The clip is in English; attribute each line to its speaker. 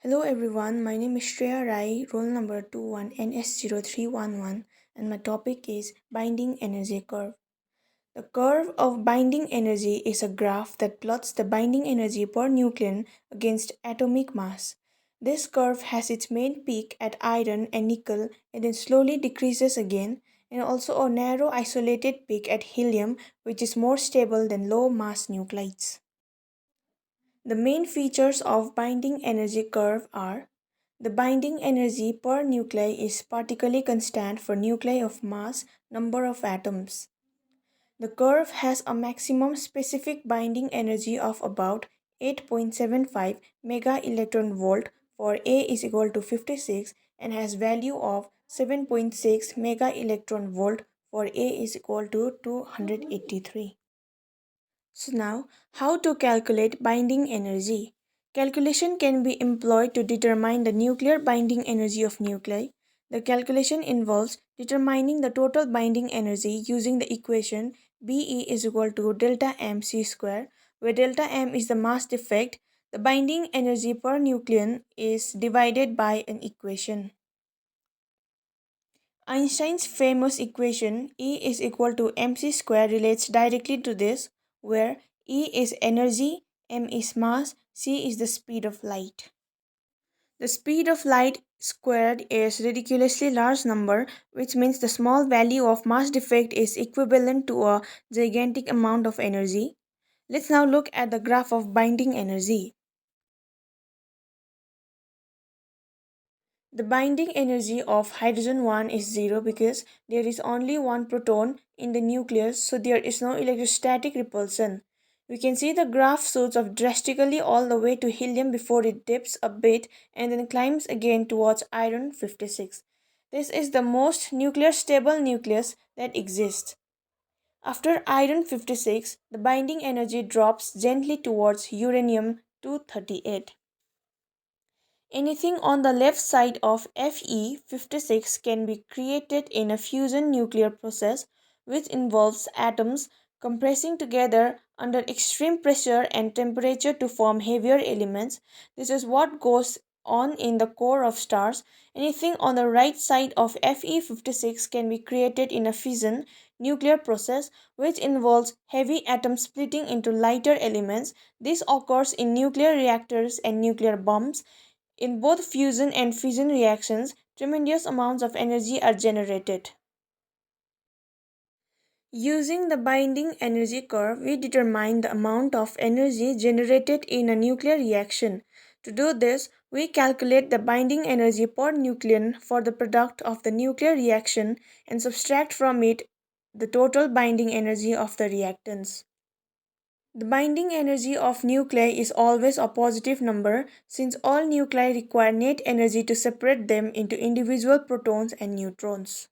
Speaker 1: Hello everyone, my name is Shreya Rai, roll number 21NS0311, and my topic is binding energy curve. The curve of binding energy is a graph that plots the binding energy per nucleon against atomic mass. This curve has its main peak at iron and nickel and then slowly decreases again, and also a narrow isolated peak at helium, which is more stable than low mass nuclides. The main features of binding energy curve are: the binding energy per nuclei is particularly constant for nuclei of mass number of atoms. The curve has a maximum specific binding energy of about 8.75 mega electron volt for A is equal to 56 and has value of 7.6 mega electron volt for A is equal to 283. So now, how to calculate binding energy? Calculation can be employed to determine the nuclear binding energy of nuclei. The calculation involves determining the total binding energy using the equation Be is equal to delta mc square, where delta m is the mass defect. The binding energy per nucleon is divided by an equation. Einstein's famous equation E is equal to mc square relates directly to this, where E is energy, m is mass, c is the speed of light. The speed of light squared is ridiculously large number, which means the small value of mass defect is equivalent to a gigantic amount of energy. Let's now look at the graph of binding energy. The binding energy of hydrogen 1 is 0 because there is only one proton in the nucleus, so there is no electrostatic repulsion. We can see the graph shoots up drastically all the way to helium before it dips a bit and then climbs again towards iron 56. This is the most nuclear stable nucleus that exists. After iron 56, the binding energy drops gently towards uranium 238. Anything on the left side of Fe56 can be created in a fusion nuclear process, which involves atoms compressing together under extreme pressure and temperature to form heavier elements. This is what goes on in the core of stars. Anything on the right side of Fe56 can be created in a fission nuclear process, which involves heavy atoms splitting into lighter elements. This occurs in nuclear reactors and nuclear bombs. In both fusion and fission reactions, tremendous amounts of energy are generated. Using the binding energy curve, we determine the amount of energy generated in a nuclear reaction. To do this, we calculate the binding energy per nucleon for the product of the nuclear reaction and subtract from it the total binding energy of the reactants. The binding energy of nuclei is always a positive number since all nuclei require net energy to separate them into individual protons and neutrons.